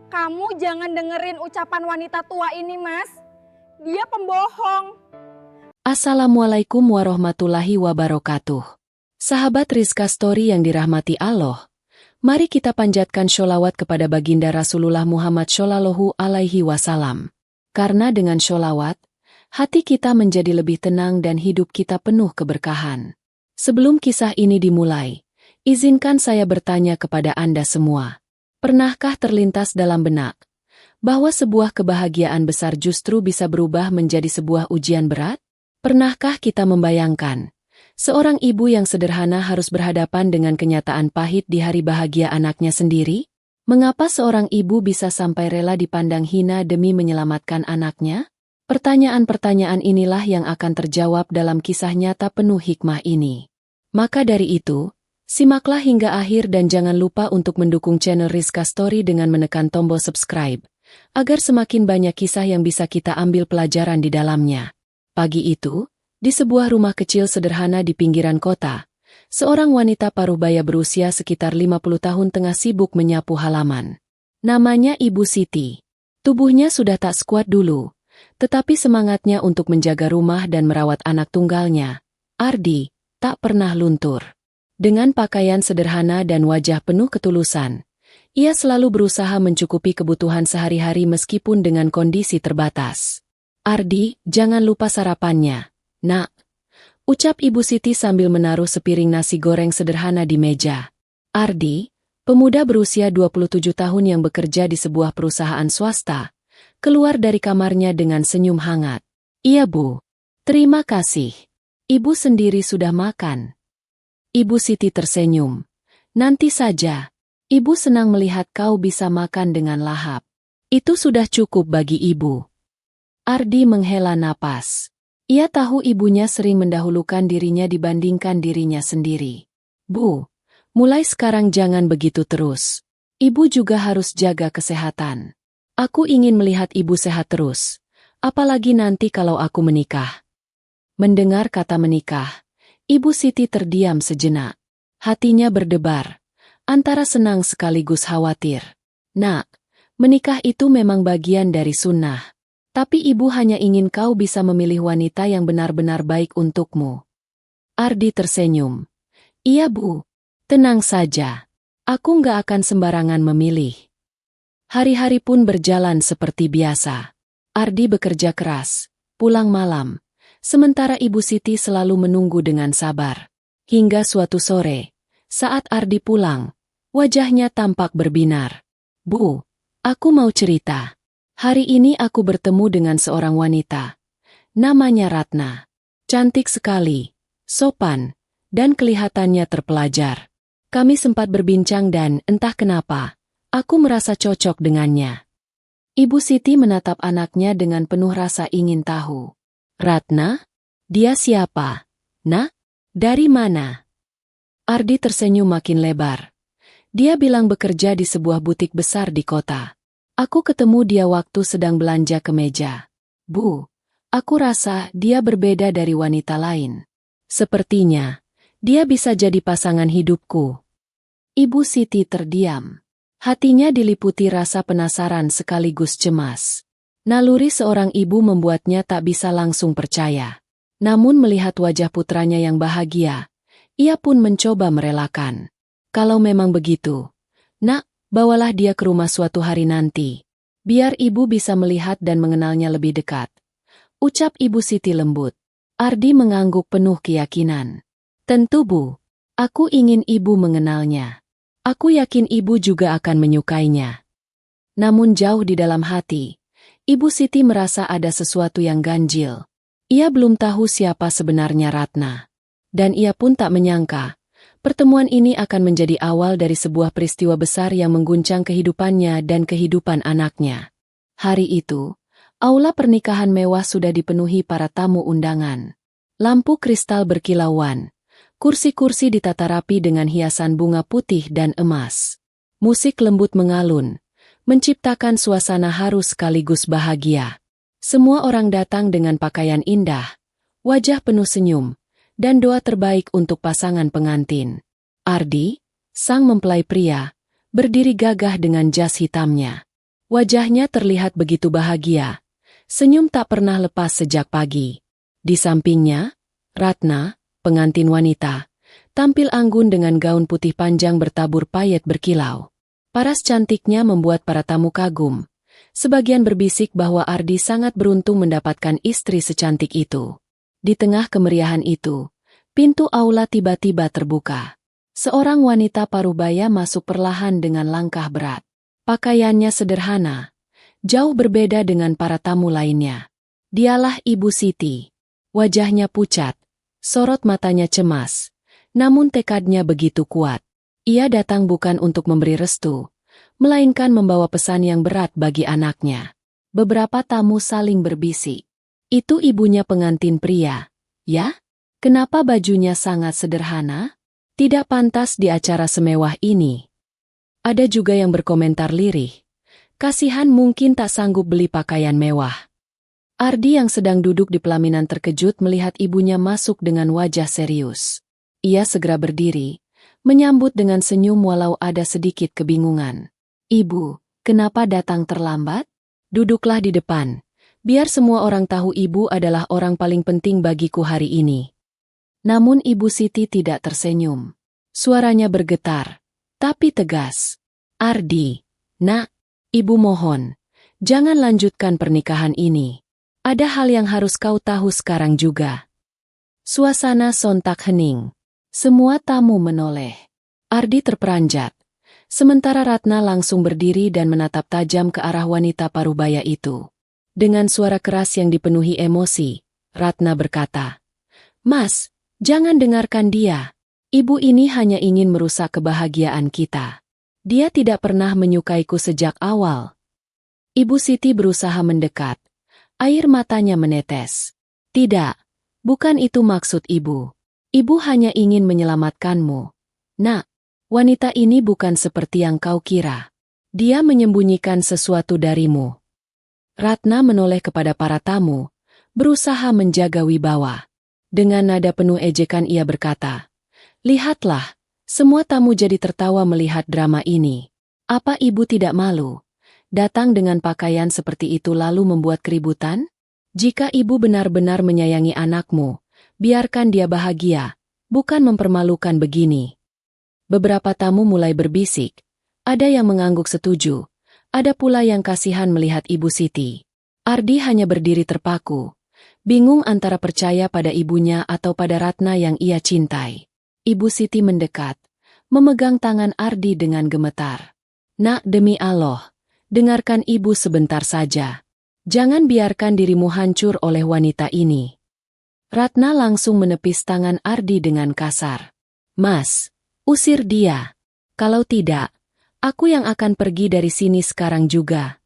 Kamu jangan dengerin ucapan wanita tua ini, Mas. Dia pembohong. Assalamualaikum warahmatullahi wabarakatuh. Sahabat Rizka Story yang dirahmati Allah, mari kita panjatkan sholawat kepada baginda Rasulullah Muhammad Shallallahu Alaihi Wasallam. Karena dengan sholawat, hati kita menjadi lebih tenang dan hidup kita penuh keberkahan. Sebelum kisah ini dimulai, izinkan saya bertanya kepada Anda semua. Pernahkah terlintas dalam benak bahwa sebuah kebahagiaan besar justru bisa berubah menjadi sebuah ujian berat? Pernahkah kita membayangkan seorang ibu yang sederhana harus berhadapan dengan kenyataan pahit di hari bahagia anaknya sendiri? Mengapa seorang ibu bisa sampai rela dipandang hina demi menyelamatkan anaknya? Pertanyaan-pertanyaan inilah yang akan terjawab dalam kisah nyata penuh hikmah ini. Maka dari itu, simaklah hingga akhir dan jangan lupa untuk mendukung channel Rizka Story dengan menekan tombol subscribe, agar semakin banyak kisah yang bisa kita ambil pelajaran di dalamnya. Pagi itu, di sebuah rumah kecil sederhana di pinggiran kota, seorang wanita paruh baya berusia sekitar 50 tahun tengah sibuk menyapu halaman. Namanya Ibu Siti. Tubuhnya sudah tak sekuat dulu, tetapi semangatnya untuk menjaga rumah dan merawat anak tunggalnya, Ardi, tak pernah luntur. Dengan pakaian sederhana dan wajah penuh ketulusan, ia selalu berusaha mencukupi kebutuhan sehari-hari meskipun dengan kondisi terbatas. Ardi, jangan lupa sarapannya, nak. Ucap Ibu Siti sambil menaruh sepiring nasi goreng sederhana di meja. Ardi, pemuda berusia 27 tahun yang bekerja di sebuah perusahaan swasta, keluar dari kamarnya dengan senyum hangat. Iya Bu, terima kasih. Ibu sendiri sudah makan. Ibu Siti tersenyum. Nanti saja. Ibu senang melihat kau bisa makan dengan lahap. Itu sudah cukup bagi ibu. Ardi menghela napas. Ia tahu ibunya sering mendahulukan dirinya dibandingkan dirinya sendiri. Bu, mulai sekarang jangan begitu terus. Ibu juga harus jaga kesehatan. Aku ingin melihat ibu sehat terus. Apalagi nanti kalau aku menikah. Mendengar kata menikah, Ibu Siti terdiam sejenak. Hatinya berdebar, antara senang sekaligus khawatir. Nak, menikah itu memang bagian dari sunnah. Tapi ibu hanya ingin kau bisa memilih wanita yang benar-benar baik untukmu. Ardi tersenyum. Iya Bu, tenang saja. Aku nggak akan sembarangan memilih. Hari-hari pun berjalan seperti biasa. Ardi bekerja keras, pulang malam. Sementara Ibu Siti selalu menunggu dengan sabar. Hingga suatu sore, saat Ardi pulang, wajahnya tampak berbinar. Bu, aku mau cerita. Hari ini aku bertemu dengan seorang wanita. Namanya Ratna. Cantik sekali, sopan, dan kelihatannya terpelajar. Kami sempat berbincang dan entah kenapa, aku merasa cocok dengannya. Ibu Siti menatap anaknya dengan penuh rasa ingin tahu. Ratna? Dia siapa? Nak? Dari mana? Ardi tersenyum makin lebar. Dia bilang bekerja di sebuah butik besar di kota. Aku ketemu dia waktu sedang belanja ke meja. Bu, aku rasa dia berbeda dari wanita lain. Sepertinya, dia bisa jadi pasangan hidupku. Ibu Siti terdiam. Hatinya diliputi rasa penasaran sekaligus cemas. Naluri seorang ibu membuatnya tak bisa langsung percaya. Namun melihat wajah putranya yang bahagia, ia pun mencoba merelakan. Kalau memang begitu, nak, bawalah dia ke rumah suatu hari nanti. Biar ibu bisa melihat dan mengenalnya lebih dekat. Ucap Ibu Siti lembut. Ardi mengangguk penuh keyakinan. Tentu Bu, aku ingin ibu mengenalnya. Aku yakin ibu juga akan menyukainya. Namun jauh di dalam hati, Ibu Siti merasa ada sesuatu yang ganjil. Ia belum tahu siapa sebenarnya Ratna. Dan ia pun tak menyangka, pertemuan ini akan menjadi awal dari sebuah peristiwa besar yang mengguncang kehidupannya dan kehidupan anaknya. Hari itu, aula pernikahan mewah sudah dipenuhi para tamu undangan. Lampu kristal berkilauan. Kursi-kursi ditata rapi dengan hiasan bunga putih dan emas. Musik lembut mengalun, menciptakan suasana haru sekaligus bahagia. Semua orang datang dengan pakaian indah, wajah penuh senyum, dan doa terbaik untuk pasangan pengantin. Ardi, sang mempelai pria, berdiri gagah dengan jas hitamnya. Wajahnya terlihat begitu bahagia. Senyum tak pernah lepas sejak pagi. Di sampingnya, Ratna, pengantin wanita, tampil anggun dengan gaun putih panjang bertabur payet berkilau. Paras cantiknya membuat para tamu kagum. Sebagian berbisik bahwa Ardi sangat beruntung mendapatkan istri secantik itu. Di tengah kemeriahan itu, pintu aula tiba-tiba terbuka. Seorang wanita parubaya masuk perlahan dengan langkah berat. Pakaiannya sederhana, jauh berbeda dengan para tamu lainnya. Dialah Ibu Siti. Wajahnya pucat, sorot matanya cemas, namun tekadnya begitu kuat. Ia datang bukan untuk memberi restu, melainkan membawa pesan yang berat bagi anaknya. Beberapa tamu saling berbisik. Itu ibunya pengantin pria, ya? Kenapa bajunya sangat sederhana? Tidak pantas di acara semewah ini. Ada juga yang berkomentar lirih. Kasihan mungkin tak sanggup beli pakaian mewah. Ardi yang sedang duduk di pelaminan terkejut melihat ibunya masuk dengan wajah serius. Ia segera berdiri, menyambut dengan senyum walau ada sedikit kebingungan. Ibu, kenapa datang terlambat? Duduklah di depan. Biar semua orang tahu ibu adalah orang paling penting bagiku hari ini. Namun Ibu Siti tidak tersenyum. Suaranya bergetar, tapi tegas. Ardi, nak, ibu mohon, jangan lanjutkan pernikahan ini. Ada hal yang harus kau tahu sekarang juga. Suasana sontak hening. Semua tamu menoleh. Ardi terperanjat. Sementara Ratna langsung berdiri dan menatap tajam ke arah wanita parubaya itu. Dengan suara keras yang dipenuhi emosi, Ratna berkata, "Mas, jangan dengarkan dia. Ibu ini hanya ingin merusak kebahagiaan kita. Dia tidak pernah menyukaiku sejak awal." Ibu Siti berusaha mendekat. Air matanya menetes. "Tidak, bukan itu maksud ibu. Ibu hanya ingin menyelamatkanmu. Nak, wanita ini bukan seperti yang kau kira. Dia menyembunyikan sesuatu darimu." Ratna menoleh kepada para tamu, berusaha menjaga wibawa. Dengan nada penuh ejekan ia berkata, "Lihatlah, semua tamu jadi tertawa melihat drama ini. Apa ibu tidak malu? Datang dengan pakaian seperti itu lalu membuat keributan? Jika ibu benar-benar menyayangi anakmu, biarkan dia bahagia, bukan mempermalukan begini." Beberapa tamu mulai berbisik. Ada yang mengangguk setuju. Ada pula yang kasihan melihat Ibu Siti. Ardi hanya berdiri terpaku, bingung antara percaya pada ibunya atau pada Ratna yang ia cintai. Ibu Siti mendekat, memegang tangan Ardi dengan gemetar. "Nak, demi Allah, dengarkan ibu sebentar saja. Jangan biarkan dirimu hancur oleh wanita ini." Ratna langsung menepis tangan Ardi dengan kasar. "Mas, usir dia. Kalau tidak, aku yang akan pergi dari sini sekarang juga."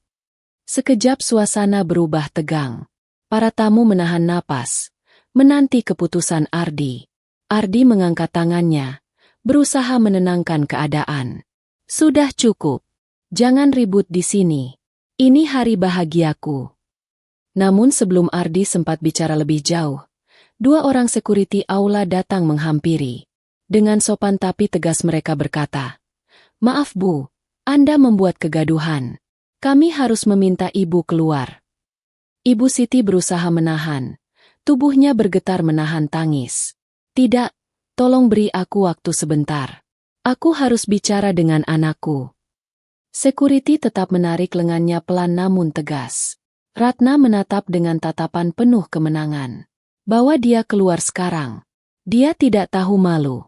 Sekejap suasana berubah tegang. Para tamu menahan napas, menanti keputusan Ardi. Ardi mengangkat tangannya, berusaha menenangkan keadaan. "Sudah cukup. Jangan ribut di sini. Ini hari bahagiaku." Namun sebelum Ardi sempat bicara lebih jauh, dua orang sekuriti aula datang menghampiri. Dengan sopan tapi tegas mereka berkata, "Maaf Bu, Anda membuat kegaduhan. Kami harus meminta Ibu keluar." Ibu Siti berusaha menahan. Tubuhnya bergetar menahan tangis. "Tidak, tolong beri aku waktu sebentar. Aku harus bicara dengan anakku." Sekuriti tetap menarik lengannya pelan namun tegas. Ratna menatap dengan tatapan penuh kemenangan. Bawa dia keluar sekarang. Dia tidak tahu malu.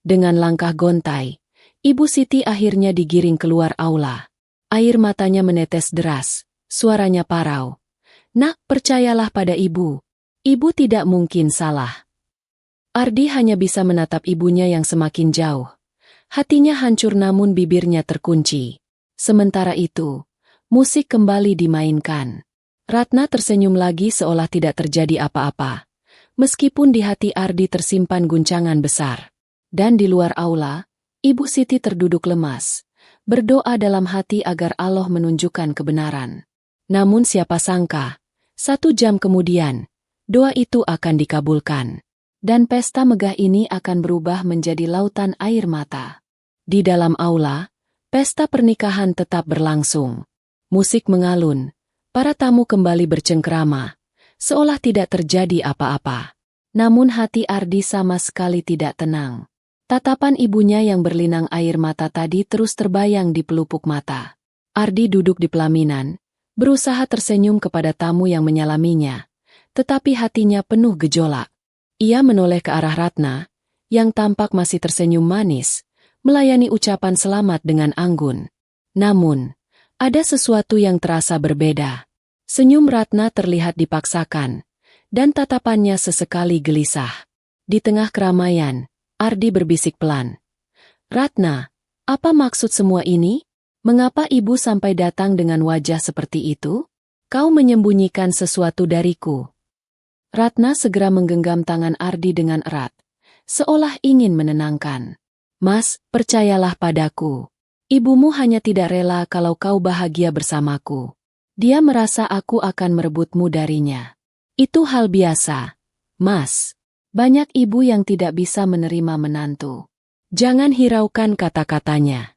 Dengan langkah gontai, Ibu Siti akhirnya digiring keluar aula. Air matanya menetes deras, suaranya parau. "Nak, percayalah pada ibu. Ibu tidak mungkin salah." Ardi hanya bisa menatap ibunya yang semakin jauh. Hatinya hancur namun bibirnya terkunci. Sementara itu, musik kembali dimainkan. Ratna tersenyum lagi seolah tidak terjadi apa-apa. Meskipun di hati Ardi tersimpan guncangan besar. Dan di luar aula, Ibu Siti terduduk lemas, berdoa dalam hati agar Allah menunjukkan kebenaran. Namun siapa sangka, 1 jam kemudian, doa itu akan dikabulkan. Dan pesta megah ini akan berubah menjadi lautan air mata. Di dalam aula, pesta pernikahan tetap berlangsung. Musik mengalun. Para tamu kembali bercengkrama, seolah tidak terjadi apa-apa. Namun hati Ardi sama sekali tidak tenang. Tatapan ibunya yang berlinang air mata tadi terus terbayang di pelupuk mata. Ardi duduk di pelaminan, berusaha tersenyum kepada tamu yang menyalaminya, tetapi hatinya penuh gejolak. Ia menoleh ke arah Ratna, yang tampak masih tersenyum manis, melayani ucapan selamat dengan anggun. Namun, ada sesuatu yang terasa berbeda. Senyum Ratna terlihat dipaksakan, dan tatapannya sesekali gelisah. Di tengah keramaian, Ardi berbisik pelan. "Ratna, apa maksud semua ini? Mengapa ibu sampai datang dengan wajah seperti itu? Kau menyembunyikan sesuatu dariku." Ratna segera menggenggam tangan Ardi dengan erat, seolah ingin menenangkan. "Mas, percayalah padaku. Ibumu hanya tidak rela kalau kau bahagia bersamaku. Dia merasa aku akan merebutmu darinya. Itu hal biasa, Mas. Banyak ibu yang tidak bisa menerima menantu. Jangan hiraukan kata-katanya."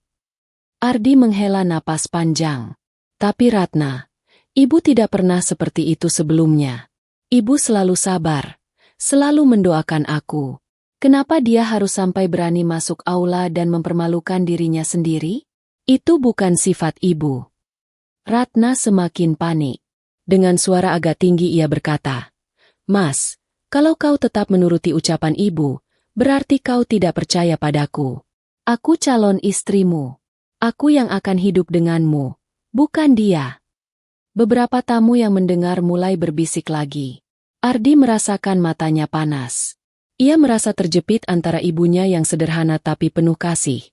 Ardi menghela napas panjang. "Tapi Ratna, ibu tidak pernah seperti itu sebelumnya. Ibu selalu sabar, selalu mendoakan aku. Kenapa dia harus sampai berani masuk aula dan mempermalukan dirinya sendiri? Itu bukan sifat ibu." Ratna semakin panik. Dengan suara agak tinggi ia berkata, "Mas, kalau kau tetap menuruti ucapan ibu, berarti kau tidak percaya padaku. Aku calon istrimu. Aku yang akan hidup denganmu, bukan dia." Beberapa tamu yang mendengar mulai berbisik lagi. Ardi merasakan matanya panas. Ia merasa terjepit antara ibunya yang sederhana tapi penuh kasih,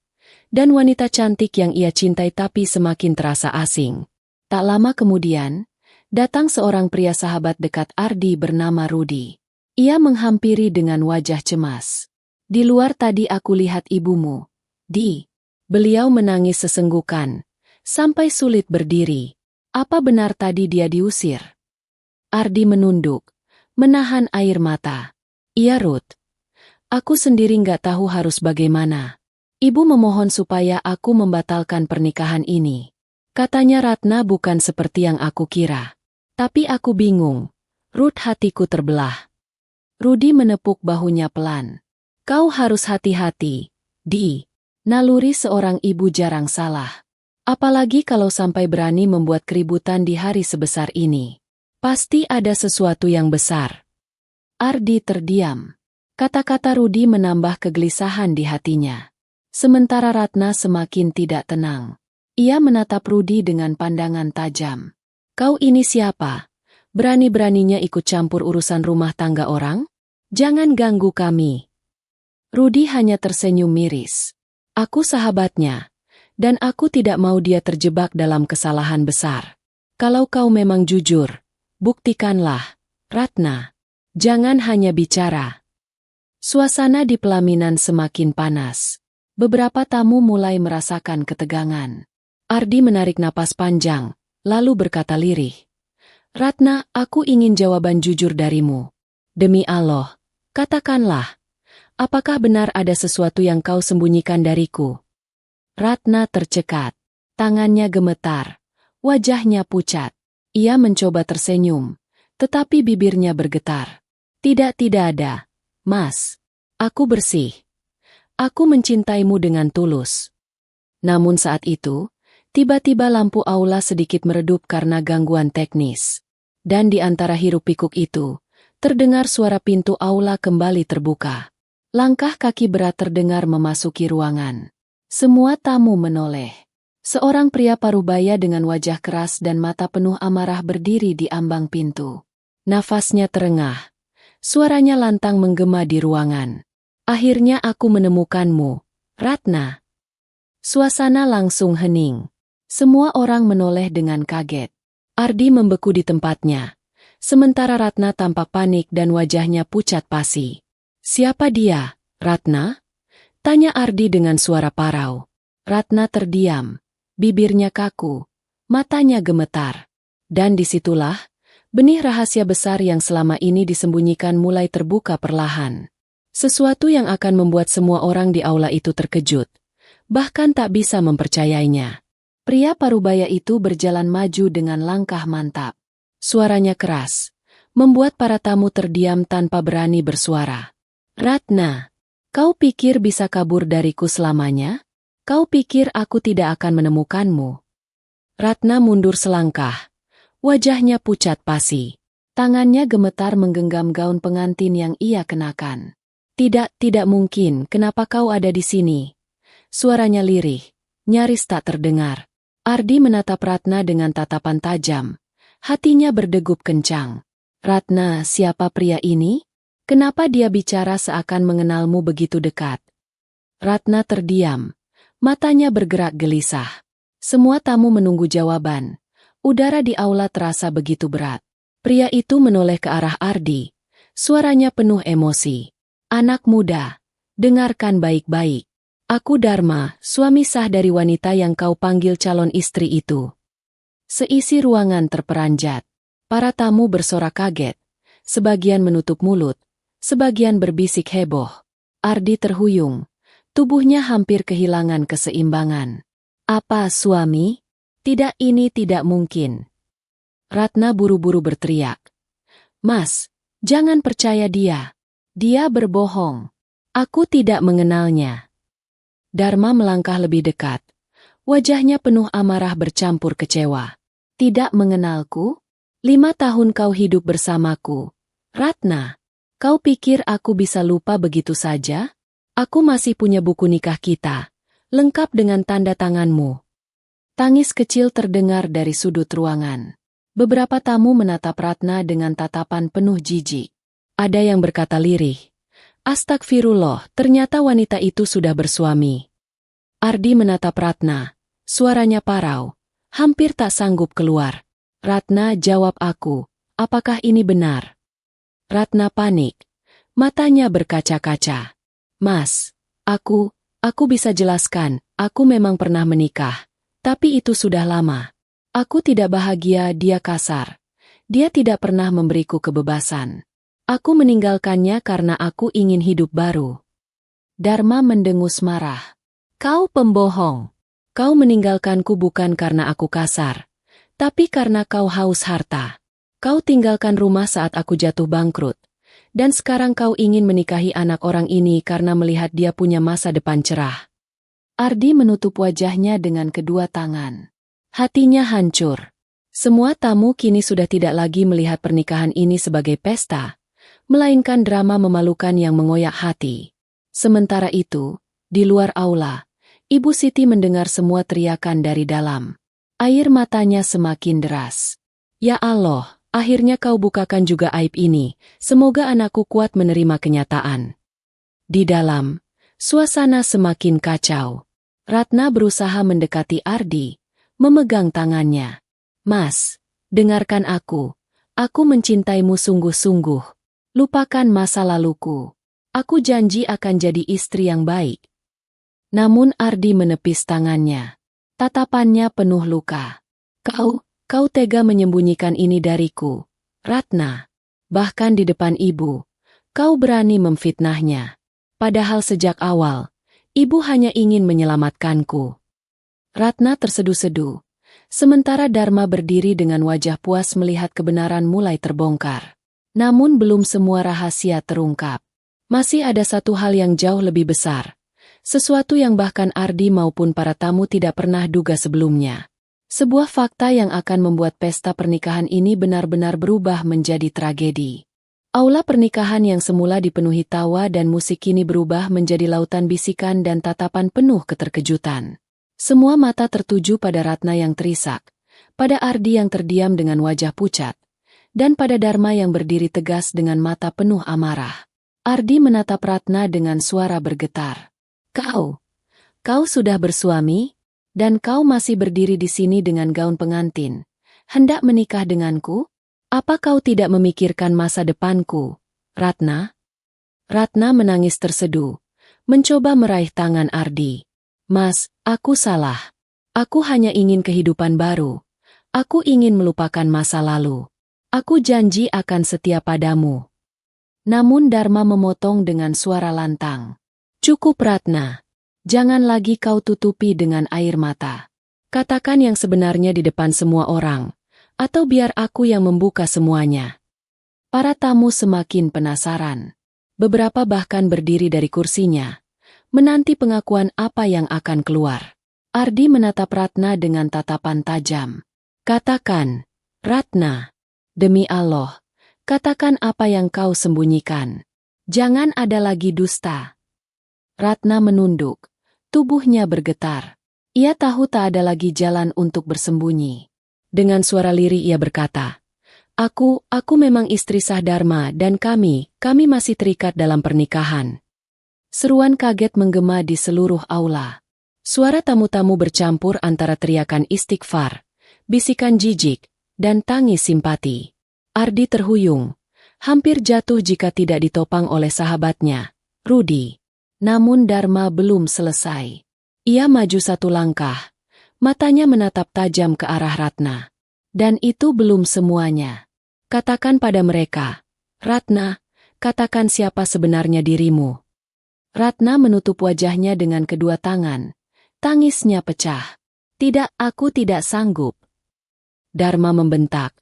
dan wanita cantik yang ia cintai tapi semakin terasa asing. Tak lama kemudian, datang seorang pria sahabat dekat Ardi bernama Rudi. Ia menghampiri dengan wajah cemas. "Di luar tadi aku lihat ibumu, Di." Beliau menangis sesenggukan, sampai sulit berdiri. "Apa benar tadi dia diusir?" Ardi menunduk, menahan air mata. "Iya Ruth. Aku sendiri nggak tahu harus bagaimana. Ibu memohon supaya aku membatalkan pernikahan ini. Katanya Ratna bukan seperti yang aku kira. Tapi aku bingung. Ruth, hatiku terbelah." Rudi menepuk bahunya pelan. "Kau harus hati-hati, Di. Naluri seorang ibu jarang salah. Apalagi kalau sampai berani membuat keributan di hari sebesar ini. Pasti ada sesuatu yang besar." Ardi terdiam. Kata-kata Rudi menambah kegelisahan di hatinya. Sementara Ratna semakin tidak tenang. Ia menatap Rudi dengan pandangan tajam. "Kau ini siapa? Berani-beraninya ikut campur urusan rumah tangga orang? Jangan ganggu kami." Rudi hanya tersenyum miris. "Aku sahabatnya, dan aku tidak mau dia terjebak dalam kesalahan besar. Kalau kau memang jujur, buktikanlah, Ratna. Jangan hanya bicara." Suasana di pelaminan semakin panas. Beberapa tamu mulai merasakan ketegangan. Ardi menarik napas panjang, lalu berkata lirih, "Ratna, aku ingin jawaban jujur darimu. Demi Allah, katakanlah, apakah benar ada sesuatu yang kau sembunyikan dariku?" Ratna tercekat, tangannya gemetar, wajahnya pucat. Ia mencoba tersenyum, tetapi bibirnya bergetar. Tidak ada, Mas. Aku bersih. Aku mencintaimu dengan tulus." Namun saat itu, tiba-tiba lampu aula sedikit meredup karena gangguan teknis. Dan di antara hiruk-pikuk itu, terdengar suara pintu aula kembali terbuka. Langkah kaki berat terdengar memasuki ruangan. Semua tamu menoleh. Seorang pria parubaya dengan wajah keras dan mata penuh amarah berdiri di ambang pintu. Nafasnya terengah. Suaranya lantang menggema di ruangan. "Akhirnya aku menemukanmu, Ratna." Suasana langsung hening. Semua orang menoleh dengan kaget. Ardi membeku di tempatnya. Sementara Ratna tampak panik dan wajahnya pucat pasi. "Siapa dia, Ratna?" tanya Ardi dengan suara parau. Ratna terdiam, bibirnya kaku, matanya gemetar. Dan disitulah, benih rahasia besar yang selama ini disembunyikan mulai terbuka perlahan. Sesuatu yang akan membuat semua orang di aula itu terkejut, bahkan tak bisa mempercayainya. Pria parubaya itu berjalan maju dengan langkah mantap. Suaranya keras, membuat para tamu terdiam tanpa berani bersuara. Ratna, kau pikir bisa kabur dariku selamanya? Kau pikir aku tidak akan menemukanmu? Ratna mundur selangkah. Wajahnya pucat pasi. Tangannya gemetar menggenggam gaun pengantin yang ia kenakan. Tidak mungkin, kenapa kau ada di sini? Suaranya lirih, nyaris tak terdengar. Ardi menatap Ratna dengan tatapan tajam. Hatinya berdegup kencang. Ratna, siapa pria ini? Kenapa dia bicara seakan mengenalmu begitu dekat? Ratna terdiam. Matanya bergerak gelisah. Semua tamu menunggu jawaban. Udara di aula terasa begitu berat. Pria itu menoleh ke arah Ardi. Suaranya penuh emosi. Anak muda, dengarkan baik-baik. Aku Dharma, suami sah dari wanita yang kau panggil calon istri itu. Seisi ruangan terperanjat. Para tamu bersorak kaget. Sebagian menutup mulut, sebagian berbisik heboh. Ardi terhuyung. Tubuhnya hampir kehilangan keseimbangan. Apa suami? Tidak, ini tidak mungkin. Ratna buru-buru berteriak. Mas, jangan percaya dia. Dia berbohong. Aku tidak mengenalnya. Dharma melangkah lebih dekat. Wajahnya penuh amarah bercampur kecewa. Tidak mengenalku? 5 tahun kau hidup bersamaku. Ratna, kau pikir aku bisa lupa begitu saja? Aku masih punya buku nikah kita, lengkap dengan tanda tanganmu. Tangis kecil terdengar dari sudut ruangan. Beberapa tamu menatap Ratna dengan tatapan penuh jijik. Ada yang berkata lirih, Astagfirullah, ternyata wanita itu sudah bersuami. Ardi menatap Ratna, suaranya parau, hampir tak sanggup keluar. Ratna, jawab aku, apakah ini benar? Ratna panik, matanya berkaca-kaca. Mas, aku bisa jelaskan, aku memang pernah menikah. Tapi itu sudah lama. Aku tidak bahagia, dia kasar. Dia tidak pernah memberiku kebebasan. Aku meninggalkannya karena aku ingin hidup baru. Dharma mendengus marah. Kau pembohong. Kau meninggalkanku bukan karena aku kasar, tapi karena kau haus harta. Kau tinggalkan rumah saat aku jatuh bangkrut. Dan sekarang kau ingin menikahi anak orang ini karena melihat dia punya masa depan cerah. Ardi menutup wajahnya dengan kedua tangan. Hatinya hancur. Semua tamu kini sudah tidak lagi melihat pernikahan ini sebagai pesta, melainkan drama memalukan yang mengoyak hati. Sementara itu, di luar aula, Ibu Siti mendengar semua teriakan dari dalam. Air matanya semakin deras. Ya Allah, akhirnya kau bukakan juga aib ini, semoga anakku kuat menerima kenyataan. Di dalam, suasana semakin kacau. Ratna berusaha mendekati Ardi, memegang tangannya. Mas, dengarkan aku. Aku mencintaimu sungguh-sungguh. Lupakan masa laluku. Aku janji akan jadi istri yang baik. Namun Ardi menepis tangannya. Tatapannya penuh luka. Kau tega menyembunyikan ini dariku, Ratna. Bahkan di depan ibu, kau berani memfitnahnya. Padahal sejak awal, ibu hanya ingin menyelamatkanku. Ratna tersedu-sedu. Sementara Dharma berdiri dengan wajah puas melihat kebenaran mulai terbongkar. Namun belum semua rahasia terungkap. Masih ada satu hal yang jauh lebih besar. Sesuatu yang bahkan Ardi maupun para tamu tidak pernah duga sebelumnya. Sebuah fakta yang akan membuat pesta pernikahan ini benar-benar berubah menjadi tragedi. Aula pernikahan yang semula dipenuhi tawa dan musik kini berubah menjadi lautan bisikan dan tatapan penuh keterkejutan. Semua mata tertuju pada Ratna yang terisak, pada Ardi yang terdiam dengan wajah pucat, dan pada Dharma yang berdiri tegas dengan mata penuh amarah. Ardi menatap Ratna dengan suara bergetar. Kau sudah bersuami? Dan kau masih berdiri di sini dengan gaun pengantin, hendak menikah denganku? Apa kau tidak memikirkan masa depanku, Ratna? Ratna menangis terseduh, mencoba meraih tangan Ardi. Mas, aku salah. Aku hanya ingin kehidupan baru. Aku ingin melupakan masa lalu. Aku janji akan setia padamu. Namun Dharma memotong dengan suara lantang. Cukup Ratna. Jangan lagi kau tutupi dengan air mata. Katakan yang sebenarnya di depan semua orang, atau biar aku yang membuka semuanya. Para tamu semakin penasaran. Beberapa bahkan berdiri dari kursinya, menanti pengakuan apa yang akan keluar. Ardi menatap Ratna dengan tatapan tajam. Katakan, Ratna, demi Allah, katakan apa yang kau sembunyikan. Jangan ada lagi dusta. Ratna menunduk, tubuhnya bergetar. Ia tahu tak ada lagi jalan untuk bersembunyi. Dengan suara lirih ia berkata, Aku memang istri sah Dharma dan kami masih terikat dalam pernikahan. Seruan kaget menggema di seluruh aula. Suara tamu-tamu bercampur antara teriakan istighfar, bisikan jijik, dan tangis simpati. Ardi terhuyung, hampir jatuh jika tidak ditopang oleh sahabatnya, Rudi. Namun Dharma belum selesai. Ia maju satu langkah, matanya menatap tajam ke arah Ratna. Dan itu belum semuanya. Katakan pada mereka, Ratna, katakan siapa sebenarnya dirimu. Ratna menutup wajahnya dengan kedua tangan. Tangisnya pecah. Tidak, aku tidak sanggup. Dharma membentak,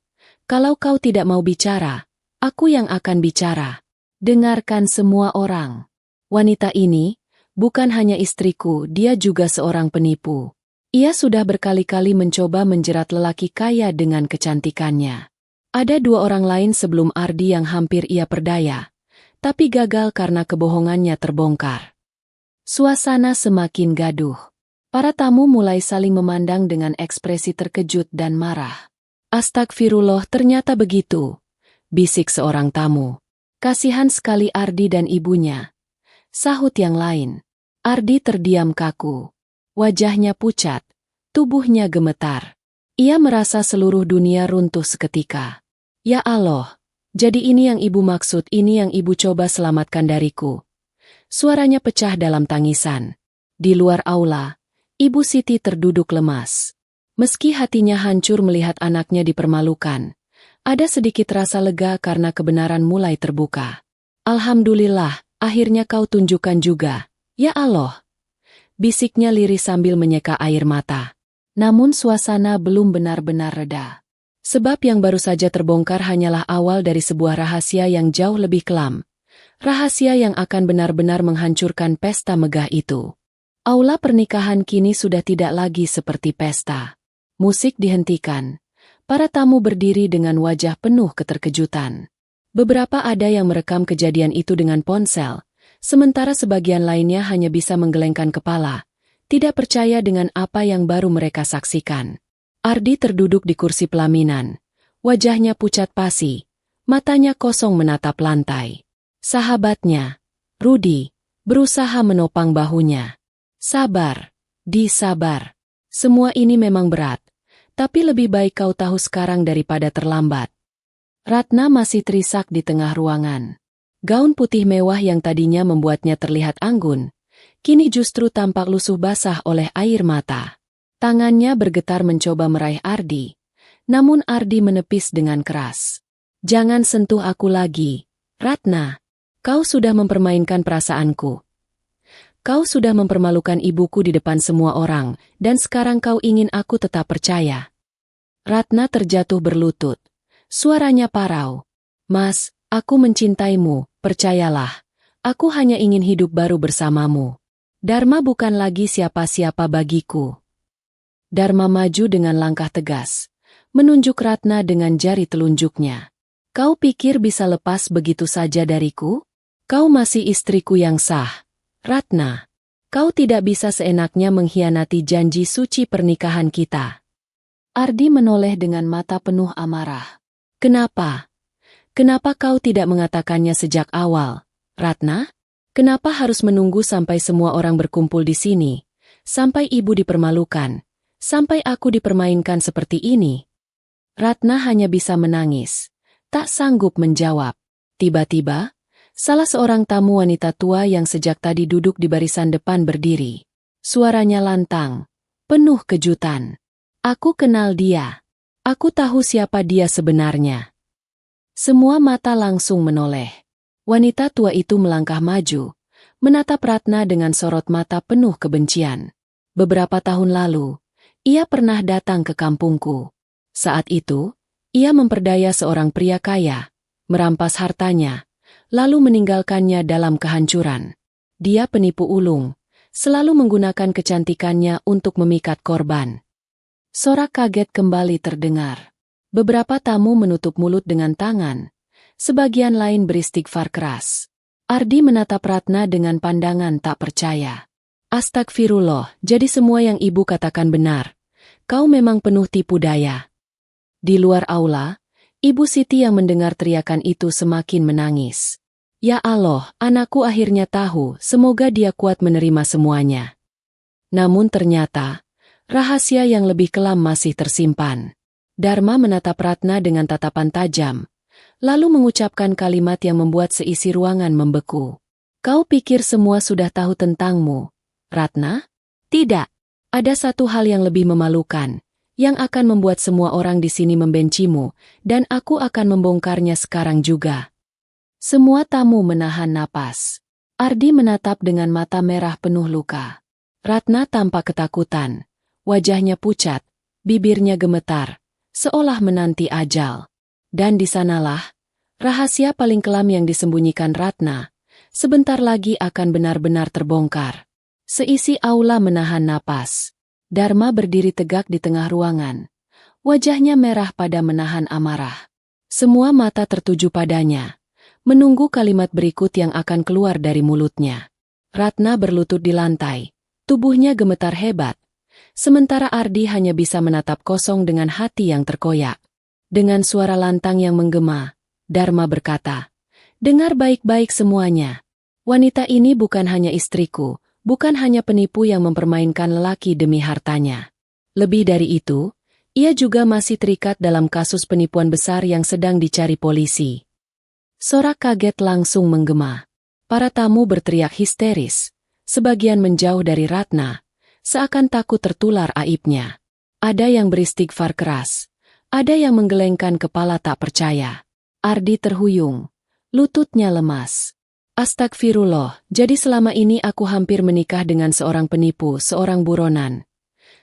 kalau kau tidak mau bicara, aku yang akan bicara. Dengarkan semua orang. Wanita ini bukan hanya istriku, dia juga seorang penipu. Ia sudah berkali-kali mencoba menjerat lelaki kaya dengan kecantikannya. Ada dua orang lain sebelum Ardi yang hampir ia perdaya, tapi gagal karena kebohongannya terbongkar. Suasana semakin gaduh. Para tamu mulai saling memandang dengan ekspresi terkejut dan marah. Astagfirullah, ternyata begitu, bisik seorang tamu. Kasihan sekali Ardi dan ibunya. Sahut yang lain. Ardi terdiam kaku. Wajahnya pucat, tubuhnya gemetar. Ia merasa seluruh dunia runtuh seketika. Ya Allah, jadi ini yang ibu maksud, ini yang ibu coba selamatkan dariku. Suaranya pecah dalam tangisan. Di luar aula, Ibu Siti terduduk lemas. Meski hatinya hancur melihat anaknya dipermalukan, ada sedikit rasa lega karena kebenaran mulai terbuka. Alhamdulillah, akhirnya kau tunjukkan juga. Ya Allah, bisiknya lirih sambil menyeka air mata. Namun suasana belum benar-benar reda. Sebab yang baru saja terbongkar hanyalah awal dari sebuah rahasia yang jauh lebih kelam. Rahasia yang akan benar-benar menghancurkan pesta megah itu. Aula pernikahan kini sudah tidak lagi seperti pesta. Musik dihentikan. Para tamu berdiri dengan wajah penuh keterkejutan. Beberapa ada yang merekam kejadian itu dengan ponsel, sementara sebagian lainnya hanya bisa menggelengkan kepala, tidak percaya dengan apa yang baru mereka saksikan. Ardi terduduk di kursi pelaminan. Wajahnya pucat pasi, matanya kosong menatap lantai. Sahabatnya, Rudi, berusaha menopang bahunya. Sabar, Di, sabar. Semua ini memang berat, tapi lebih baik kau tahu sekarang daripada terlambat. Ratna masih terisak di tengah ruangan. Gaun putih mewah yang tadinya membuatnya terlihat anggun, kini justru tampak lusuh basah oleh air mata. Tangannya bergetar mencoba meraih Ardi, namun Ardi menepis dengan keras. Jangan sentuh aku lagi, Ratna. Kau sudah mempermainkan perasaanku. Kau sudah mempermalukan ibuku di depan semua orang, dan sekarang kau ingin aku tetap percaya. Ratna terjatuh berlutut. Suaranya parau. Mas, aku mencintaimu, percayalah. Aku hanya ingin hidup baru bersamamu. Dharma bukan lagi siapa-siapa bagiku. Dharma maju dengan langkah tegas, menunjuk Ratna dengan jari telunjuknya. Kau pikir bisa lepas begitu saja dariku? Kau masih istriku yang sah. Ratna, kau tidak bisa seenaknya mengkhianati janji suci pernikahan kita. Ardi menoleh dengan mata penuh amarah. Kenapa? Kenapa kau tidak mengatakannya sejak awal, Ratna? Kenapa harus menunggu sampai semua orang berkumpul di sini? Sampai ibu dipermalukan? Sampai aku dipermainkan seperti ini? Ratna hanya bisa menangis. Tak sanggup menjawab. Tiba-tiba, salah seorang tamu wanita tua yang sejak tadi duduk di barisan depan berdiri. Suaranya lantang, penuh kejutan. Aku kenal dia. Aku tahu siapa dia sebenarnya. Semua mata langsung menoleh. Wanita tua itu melangkah maju, menatap Ratna dengan sorot mata penuh kebencian. Beberapa tahun lalu, Ia pernah datang ke kampungku. Saat itu, ia memperdaya seorang pria kaya, merampas hartanya, lalu meninggalkannya dalam kehancuran. Dia penipu ulung, selalu menggunakan kecantikannya untuk memikat korban. Sorak kaget kembali terdengar. Beberapa tamu menutup mulut dengan tangan, sebagian lain beristighfar keras. Ardi menatap Ratna dengan pandangan tak percaya. Astagfirullah, jadi semua yang ibu katakan benar. Kau memang penuh tipu daya. Di luar aula, Ibu Siti yang mendengar teriakan itu semakin menangis. Ya Allah, anakku akhirnya tahu, semoga dia kuat menerima semuanya. Namun ternyata, rahasia yang lebih kelam masih tersimpan. Dharma menatap Ratna dengan tatapan tajam, lalu mengucapkan kalimat yang membuat seisi ruangan membeku. Kau pikir semua sudah tahu tentangmu, Ratna? Tidak. Ada satu hal yang lebih memalukan, yang akan membuat semua orang di sini membencimu, dan aku akan membongkarnya sekarang juga. Semua tamu menahan napas. Ardi menatap dengan mata merah penuh luka. Ratna tampak ketakutan. Wajahnya pucat, bibirnya gemetar, seolah menanti ajal. Dan di sanalah, rahasia paling kelam yang disembunyikan Ratna, sebentar lagi akan benar-benar terbongkar. Seisi aula menahan napas. Dharma berdiri tegak di tengah ruangan. Wajahnya merah pada menahan amarah. Semua mata tertuju padanya, menunggu kalimat berikut yang akan keluar dari mulutnya. Ratna berlutut di lantai, tubuhnya gemetar hebat, sementara Ardi hanya bisa menatap kosong dengan hati yang terkoyak. Dengan suara lantang yang menggema, Dharma berkata, "Dengar baik-baik semuanya. Wanita ini bukan hanya istriku, bukan hanya penipu yang mempermainkan lelaki demi hartanya. Lebih dari itu, ia juga masih terikat dalam kasus penipuan besar yang sedang dicari polisi." Sorak kaget langsung menggema. Para tamu berteriak histeris, sebagian menjauh dari Ratna, seakan takut tertular aibnya. Ada yang beristighfar keras. Ada yang menggelengkan kepala tak percaya. Ardi terhuyung. Lututnya lemas. Astagfirullah, jadi selama ini aku hampir menikah dengan seorang penipu, seorang buronan.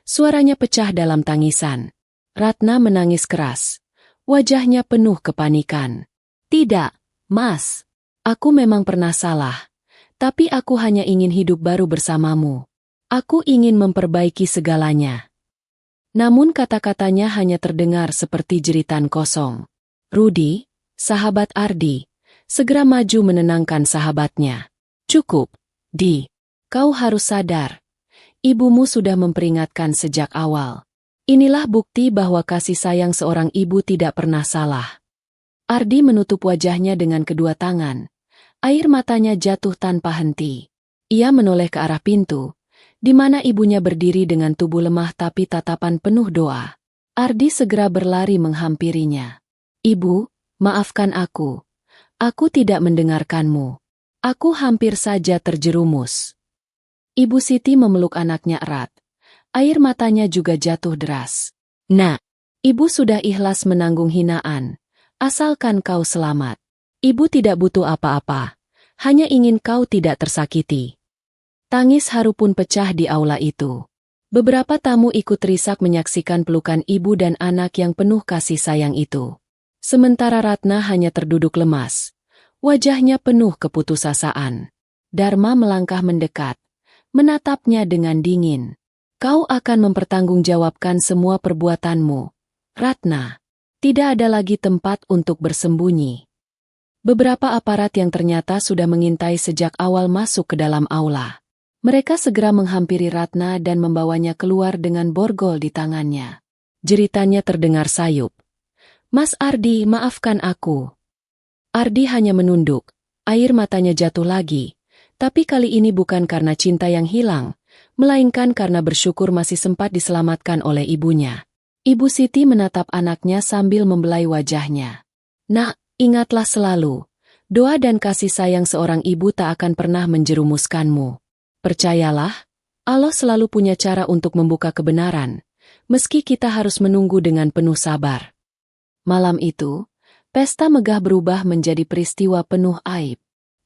Suaranya pecah dalam tangisan. Ratna menangis keras. Wajahnya penuh kepanikan. Tidak, Mas. Aku memang pernah salah. Tapi aku hanya ingin hidup baru bersamamu. Aku ingin memperbaiki segalanya. Namun kata-katanya hanya terdengar seperti jeritan kosong. Rudi, sahabat Ardi, segera maju menenangkan sahabatnya. Cukup, Di. Kau harus sadar. Ibumu sudah memperingatkan sejak awal. Inilah bukti bahwa kasih sayang seorang ibu tidak pernah salah. Ardi menutup wajahnya dengan kedua tangan. Air matanya jatuh tanpa henti. Ia menoleh ke arah pintu, di mana ibunya berdiri dengan tubuh lemah tapi tatapan penuh doa. Ardi segera berlari menghampirinya. Ibu, maafkan aku. Aku tidak mendengarkanmu. Aku hampir saja terjerumus. Ibu Siti memeluk anaknya erat. Air matanya juga jatuh deras. Nak, ibu sudah ikhlas menanggung hinaan. Asalkan kau selamat. Ibu tidak butuh apa-apa. Hanya ingin kau tidak tersakiti. Tangis haru pun pecah di aula itu. Beberapa tamu ikut risak menyaksikan pelukan ibu dan anak yang penuh kasih sayang itu. Sementara Ratna hanya terduduk lemas. Wajahnya penuh keputusasaan. Dharma melangkah mendekat, menatapnya dengan dingin. Kau akan mempertanggungjawabkan semua perbuatanmu, Ratna. Tidak ada lagi tempat untuk bersembunyi. Beberapa aparat yang ternyata sudah mengintai sejak awal masuk ke dalam aula. Mereka segera menghampiri Ratna dan membawanya keluar dengan borgol di tangannya. Jeritannya terdengar sayup. Mas Ardi, maafkan aku. Ardi hanya menunduk, air matanya jatuh lagi. Tapi kali ini bukan karena cinta yang hilang, melainkan karena bersyukur masih sempat diselamatkan oleh ibunya. Ibu Siti menatap anaknya sambil membelai wajahnya. Nak, ingatlah selalu, doa dan kasih sayang seorang ibu tak akan pernah menjerumuskanmu. Percayalah, Allah selalu punya cara untuk membuka kebenaran, meski kita harus menunggu dengan penuh sabar. Malam itu, pesta megah berubah menjadi peristiwa penuh aib.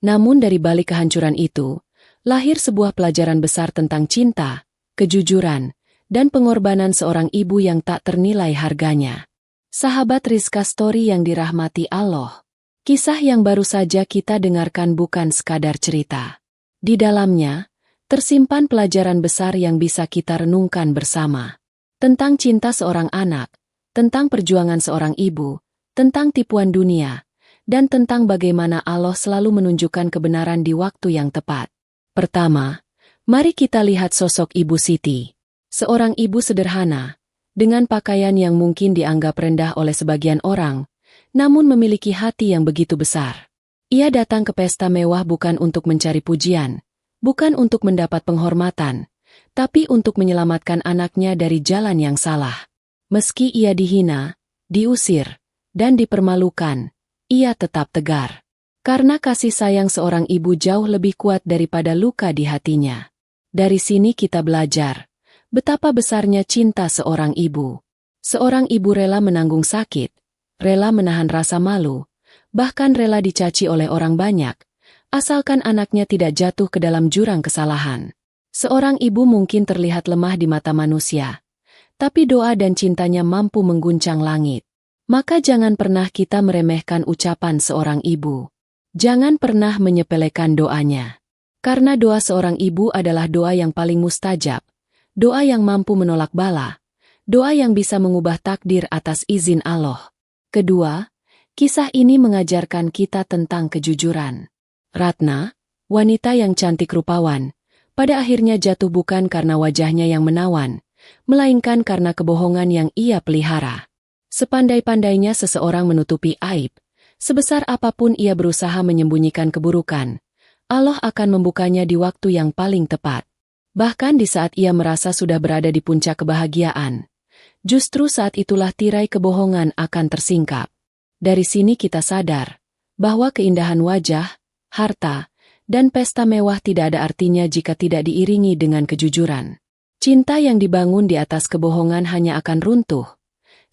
Namun dari balik kehancuran itu, lahir sebuah pelajaran besar tentang cinta, kejujuran, dan pengorbanan seorang ibu yang tak ternilai harganya. Sahabat Rizka Story yang dirahmati Allah, kisah yang baru saja kita dengarkan bukan sekadar cerita. Di dalamnya, tersimpan pelajaran besar yang bisa kita renungkan bersama. Tentang cinta seorang anak, tentang perjuangan seorang ibu, tentang tipuan dunia, dan tentang bagaimana Allah selalu menunjukkan kebenaran di waktu yang tepat. Pertama, mari kita lihat sosok Ibu Siti. Seorang ibu sederhana, dengan pakaian yang mungkin dianggap rendah oleh sebagian orang, namun memiliki hati yang begitu besar. Ia datang ke pesta mewah bukan untuk mencari pujian, bukan untuk mendapat penghormatan, tapi untuk menyelamatkan anaknya dari jalan yang salah. Meski ia dihina, diusir, dan dipermalukan, ia tetap tegar. Karena kasih sayang seorang ibu jauh lebih kuat daripada luka di hatinya. Dari sini kita belajar betapa besarnya cinta seorang ibu. Seorang ibu rela menanggung sakit, rela menahan rasa malu, bahkan rela dicaci oleh orang banyak, asalkan anaknya tidak jatuh ke dalam jurang kesalahan. Seorang ibu mungkin terlihat lemah di mata manusia, tapi doa dan cintanya mampu mengguncang langit. Maka jangan pernah kita meremehkan ucapan seorang ibu. Jangan pernah menyepelekan doanya. Karena doa seorang ibu adalah doa yang paling mustajab. Doa yang mampu menolak bala, doa yang bisa mengubah takdir atas izin Allah. Kedua, kisah ini mengajarkan kita tentang kejujuran. Ratna, wanita yang cantik rupawan, pada akhirnya jatuh bukan karena wajahnya yang menawan, melainkan karena kebohongan yang ia pelihara. Sepandai-pandainya seseorang menutupi aib, sebesar apapun ia berusaha menyembunyikan keburukan, Allah akan membukanya di waktu yang paling tepat. Bahkan di saat ia merasa sudah berada di puncak kebahagiaan, justru saat itulah tirai kebohongan akan tersingkap. Dari sini kita sadar bahwa keindahan wajah, harta, dan pesta mewah tidak ada artinya jika tidak diiringi dengan kejujuran. Cinta yang dibangun di atas kebohongan hanya akan runtuh,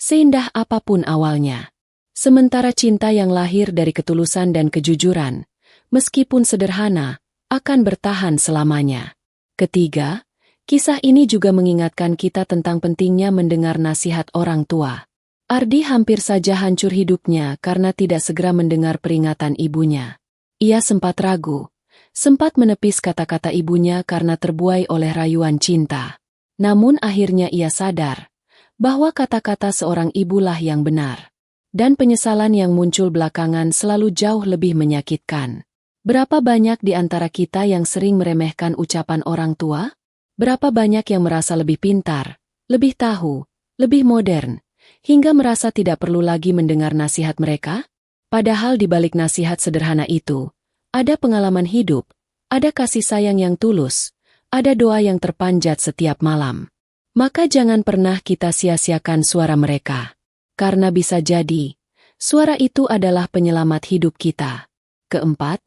seindah apapun awalnya. Sementara cinta yang lahir dari ketulusan dan kejujuran, meskipun sederhana, akan bertahan selamanya. Ketiga, kisah ini juga mengingatkan kita tentang pentingnya mendengar nasihat orang tua. Ardi hampir saja hancur hidupnya karena tidak segera mendengar peringatan ibunya. Ia sempat ragu, sempat menepis kata-kata ibunya karena terbuai oleh rayuan cinta. Namun akhirnya ia sadar bahwa kata-kata seorang ibulah yang benar. Dan penyesalan yang muncul belakangan selalu jauh lebih menyakitkan. Berapa banyak di antara kita yang sering meremehkan ucapan orang tua? Berapa banyak yang merasa lebih pintar, lebih tahu, lebih modern, hingga merasa tidak perlu lagi mendengar nasihat mereka? Padahal di balik nasihat sederhana itu, ada pengalaman hidup, ada kasih sayang yang tulus, ada doa yang terpanjat setiap malam. Maka jangan pernah kita sia-siakan suara mereka. Karena bisa jadi, suara itu adalah penyelamat hidup kita. Keempat,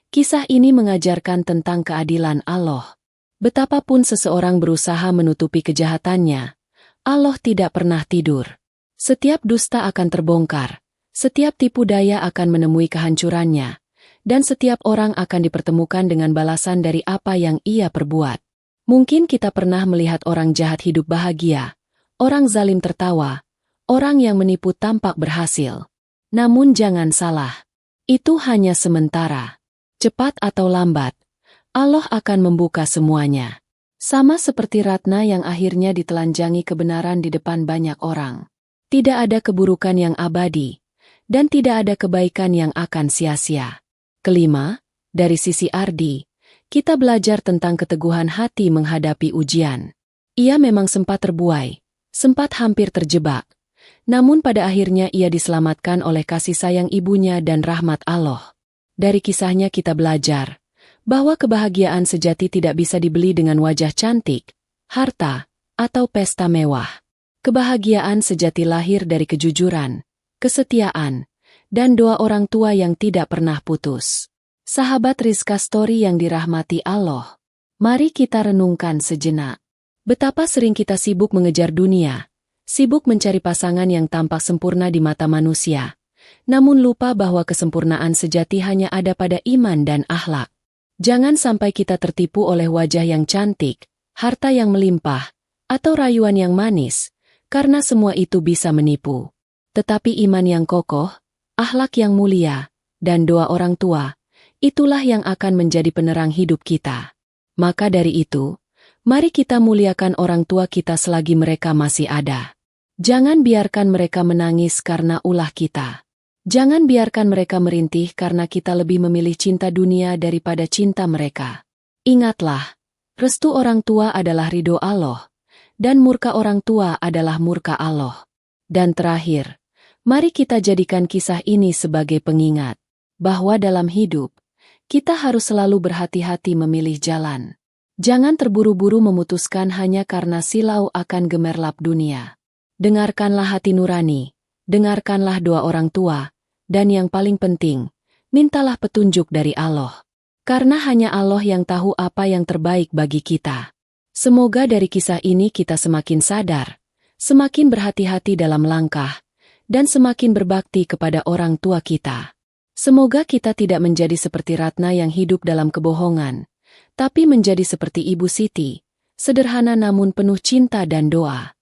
kisah ini mengajarkan tentang keadilan Allah. Betapapun seseorang berusaha menutupi kejahatannya, Allah tidak pernah tidur. Setiap dusta akan terbongkar, setiap tipu daya akan menemui kehancurannya, dan setiap orang akan dipertemukan dengan balasan dari apa yang ia perbuat. Mungkin kita pernah melihat orang jahat hidup bahagia, orang zalim tertawa, orang yang menipu tampak berhasil. Namun jangan salah, itu hanya sementara. Cepat atau lambat, Allah akan membuka semuanya. Sama seperti Ratna yang akhirnya ditelanjangi kebenaran di depan banyak orang. Tidak ada keburukan yang abadi, dan tidak ada kebaikan yang akan sia-sia. Kelima, dari sisi Ardi, kita belajar tentang keteguhan hati menghadapi ujian. Ia memang sempat terbuai, sempat hampir terjebak. Namun pada akhirnya ia diselamatkan oleh kasih sayang ibunya dan rahmat Allah. Dari kisahnya kita belajar bahwa kebahagiaan sejati tidak bisa dibeli dengan wajah cantik, harta, atau pesta mewah. Kebahagiaan sejati lahir dari kejujuran, kesetiaan, dan doa orang tua yang tidak pernah putus. Sahabat Rizka Story yang dirahmati Allah, mari kita renungkan sejenak. Betapa sering kita sibuk mengejar dunia, sibuk mencari pasangan yang tampak sempurna di mata manusia, namun lupa bahwa kesempurnaan sejati hanya ada pada iman dan akhlak. Jangan sampai kita tertipu oleh wajah yang cantik, harta yang melimpah, atau rayuan yang manis, karena semua itu bisa menipu. Tetapi iman yang kokoh, akhlak yang mulia, dan doa orang tua, itulah yang akan menjadi penerang hidup kita. Maka dari itu, mari kita muliakan orang tua kita selagi mereka masih ada. Jangan biarkan mereka menangis karena ulah kita. Jangan biarkan mereka merintih karena kita lebih memilih cinta dunia daripada cinta mereka. Ingatlah, restu orang tua adalah ridho Allah, dan murka orang tua adalah murka Allah. Dan terakhir, mari kita jadikan kisah ini sebagai pengingat, bahwa dalam hidup, kita harus selalu berhati-hati memilih jalan. Jangan terburu-buru memutuskan hanya karena silau akan gemerlap dunia. Dengarkanlah hati nurani, dengarkanlah doa orang tua, dan yang paling penting, mintalah petunjuk dari Allah. Karena hanya Allah yang tahu apa yang terbaik bagi kita. Semoga dari kisah ini kita semakin sadar, semakin berhati-hati dalam langkah, dan semakin berbakti kepada orang tua kita. Semoga kita tidak menjadi seperti Ratna yang hidup dalam kebohongan, tapi menjadi seperti Ibu Siti, sederhana namun penuh cinta dan doa.